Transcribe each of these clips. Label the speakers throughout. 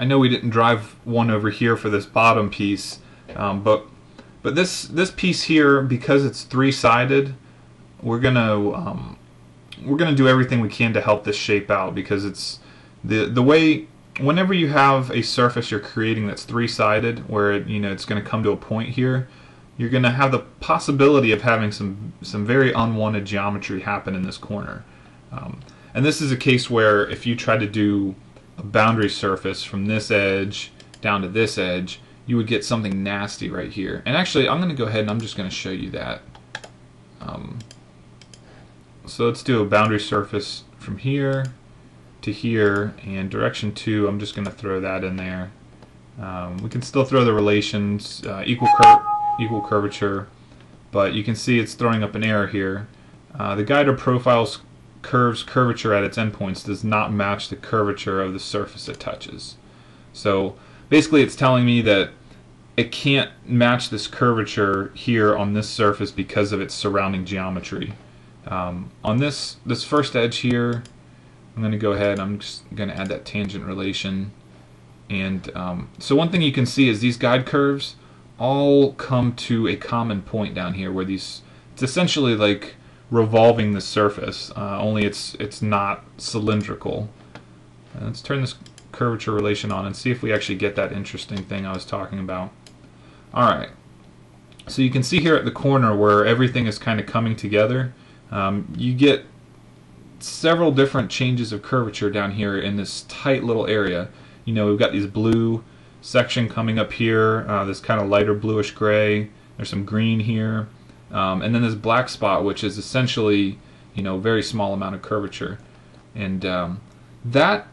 Speaker 1: I know we didn't drive one over here for this bottom piece, but this piece here, because it's three-sided, we're gonna do everything we can to help this shape out, because it's the way whenever you have a surface you're creating that's three-sided, where it's going to come to a point here, you're going to have the possibility of having some very unwanted geometry happen in this corner. And this is a case where if you try to do a boundary surface from this edge down to this edge, you would get something nasty right here. And actually, I'm going to go ahead and I'm just going to show you that. So let's do a boundary surface from here to here, and direction 2, I'm just going to throw that in there. We can still throw the relations, equal curvature, but you can see it's throwing up an error here. The guide or profile's curve's curvature at its endpoints does not match the curvature of the surface it touches. So basically it's telling me that it can't match this curvature here on this surface because of its surrounding geometry. On this first edge here, I'm going to go ahead, I'm just going to add that tangent relation. And so one thing you can see is these guide curves all come to a common point down here where it's essentially like revolving the surface, only it's not cylindrical. Let's turn this curvature relation on and see if we actually get that interesting thing I was talking about. Alright, so you can see here at the corner where everything is kind of coming together, you get several different changes of curvature down here in this tight little area. We've got these blue section coming up here, this kind of lighter bluish gray, there's some green here, and then this black spot, which is essentially very small amount of curvature, and that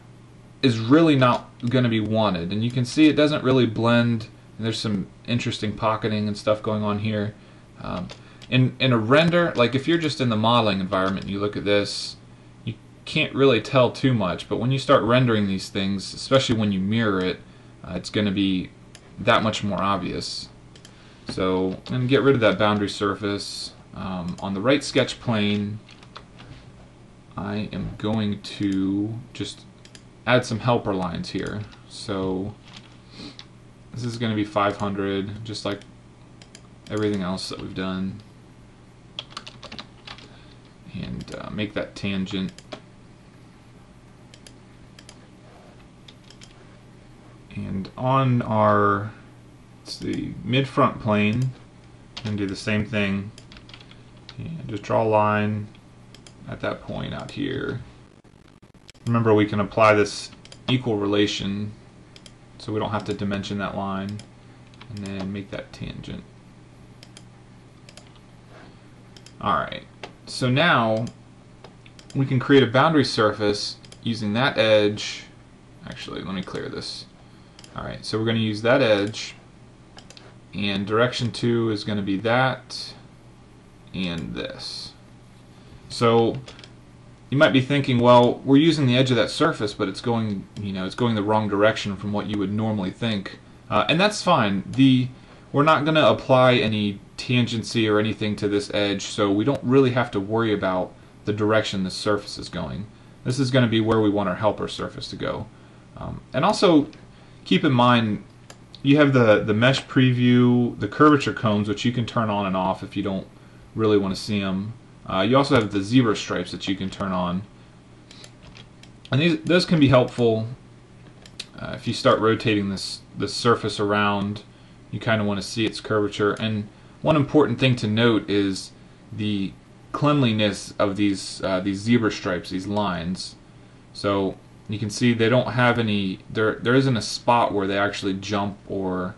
Speaker 1: is really not going to be wanted. And you can see it doesn't really blend, and there's some interesting pocketing and stuff going on here. In a render, like if you're just in the modeling environment and you look at this, you can't really tell too much, but when you start rendering these things, especially when you mirror it, it's going to be that much more obvious. So I'm going to get rid of that boundary surface. On the right sketch plane, I am going to just add some helper lines here. So this is going to be 500, just like everything else that we've done. And make that tangent. And on our mid-front plane, I'm going to do the same thing. And just draw a line at that point out here. Remember, we can apply this equal relation so we don't have to dimension that line. And then make that tangent. Alright. So now we can create a boundary surface using that edge. Actually, let me clear this. Alright, so we're going to use that edge, and direction 2 is going to be that and this. So you might be thinking, well, we're using the edge of that surface, but it's going, it's going the wrong direction from what you would normally think. And that's fine. We're not going to apply any tangency or anything to this edge, so we don't really have to worry about the direction the surface is going. This is going to be where we want our helper surface to go. And also keep in mind, you have the mesh preview, the curvature cones, which you can turn on and off if you don't really want to see them. You also have the zebra stripes that you can turn on. And those can be helpful if you start rotating this surface around. You kind of want to see its curvature. And one important thing to note is the cleanliness of these zebra stripes, these lines. So you can see they don't have any, there isn't a spot where they actually jump or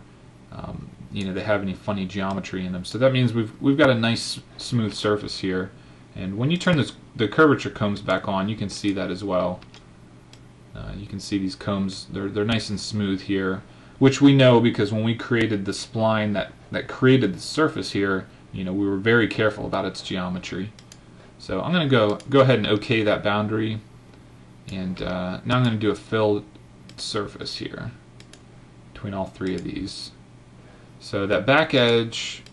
Speaker 1: they have any funny geometry in them. So that means we've got a nice smooth surface here. And when you turn the curvature combs back on, you can see that as well. You can see these combs, they're nice and smooth here, which we know because when we created the spline that created the surface here, we were very careful about its geometry. So I'm going to go ahead and OK that boundary, and now I'm going to do a filled surface here between all three of these. So that back edge,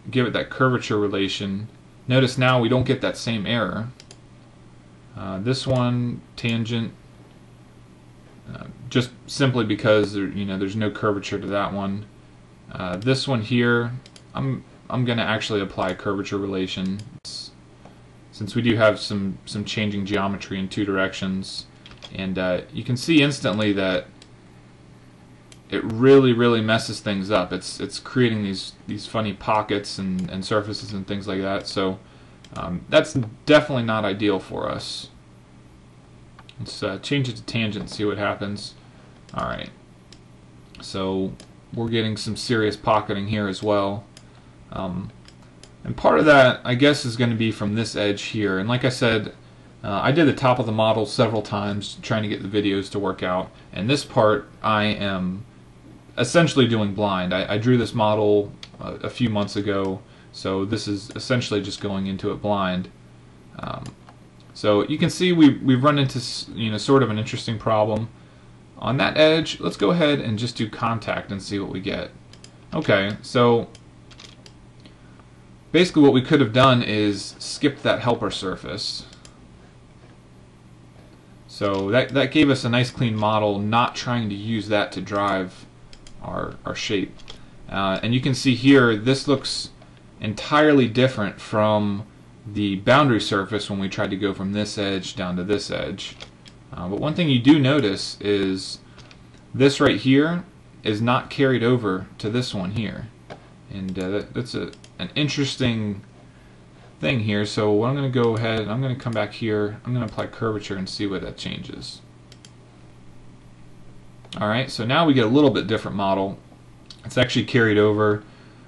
Speaker 1: give it that curvature relation. Notice now we don't get that same error. This one, tangent, just simply because there's no curvature to that one. This one here, I'm going to actually apply a curvature relation since we do have some changing geometry in two directions, and you can see instantly that it really messes things up. It's creating these funny pockets and surfaces and things like that. So that's definitely not ideal for us. Let's change it to tangent and see what happens. Alright, so we're getting some serious pocketing here as well. And part of that, I guess, is going to be from this edge here. And like I said, I did the top of the model several times trying to get the videos to work out. And this part I am essentially doing blind. I drew this model a few months ago, so this is essentially just going into it blind. So you can see we've run into sort of an interesting problem. On that edge, let's go ahead and just do contact and see what we get. Okay, so basically what we could have done is skip that helper surface. So that gave us a nice clean model, not trying to use that to drive our shape. And you can see here, this looks entirely different from the boundary surface when we tried to go from this edge down to this edge. But one thing you do notice is this right here is not carried over to this one here. And that's an interesting thing here. So what I'm going to go ahead, I'm going to come back here, I'm going to apply curvature and see what that changes. Alright, so now we get a little bit different model. It's actually carried over,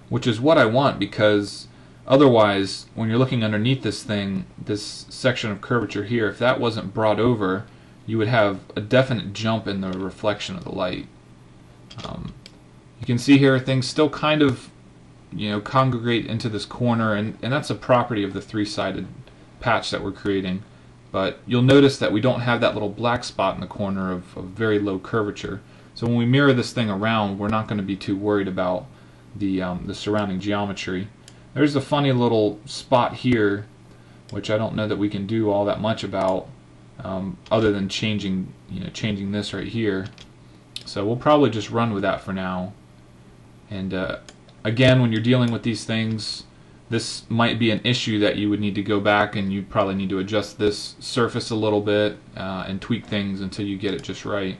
Speaker 1: which is what I want, because otherwise, when you're looking underneath this thing, this section of curvature here, if that wasn't brought over, you would have a definite jump in the reflection of the light. You can see here things still kind of congregate into this corner, and that's a property of the three-sided patch that we're creating. But you'll notice that we don't have that little black spot in the corner of very low curvature. So when we mirror this thing around, we're not going to be too worried about the surrounding geometry. There's a funny little spot here, which I don't know that we can do all that much about, other than changing this right here. So we'll probably just run with that for now. And again, when you're dealing with these things, this might be an issue that you would need to go back and you probably need to adjust this surface a little bit and tweak things until you get it just right.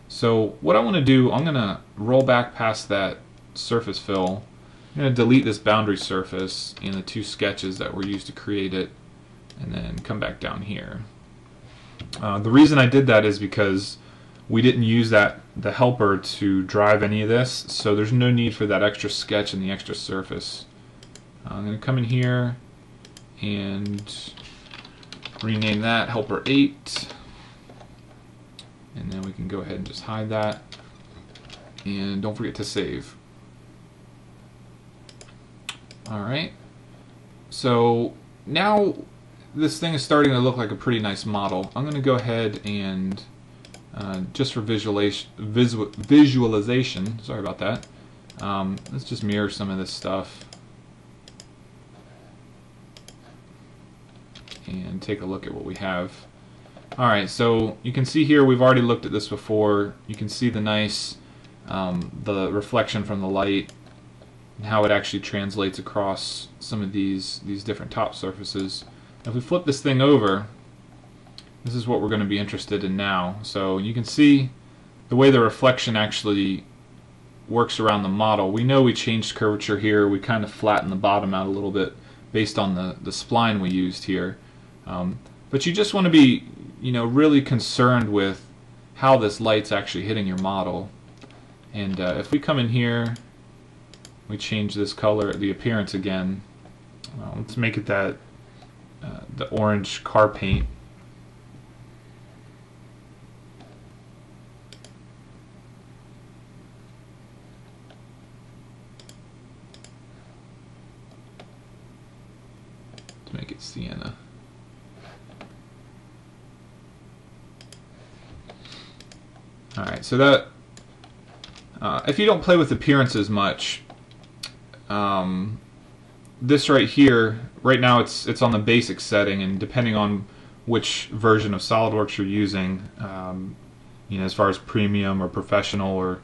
Speaker 1: So what I want to do, I'm going to roll back past that surface fill. I'm going to delete this boundary surface in the two sketches that were used to create it, and then come back down here. The reason I did that is because we didn't use the helper to drive any of this, so there's no need for that extra sketch and the extra surface. I'm going to come in here and rename that helper 8, and then we can go ahead and just hide that, and don't forget to save. Alright, so now this thing is starting to look like a pretty nice model. I'm going to go ahead and just for visualization, sorry about that, let's just mirror some of this stuff and take a look at what we have. Alright, so you can see here we've already looked at this before. You can see the nice the reflection from the light and how it actually translates across some of these different top surfaces. Now if we flip this thing over, this is what we're going to be interested in now. So you can see the way the reflection actually works around the model. We know we changed curvature here. We kind of flattened the bottom out a little bit based on the spline we used here. But you just want to be really concerned with how this light's actually hitting your model. And if we come in here, we change this color, the appearance again. Let's make it that the orange car paint. To make it sienna. Alright, so that if you don't play with appearances much, this right here, right now it's on the basic setting, and depending on which version of SolidWorks you're using, as far as premium or professional or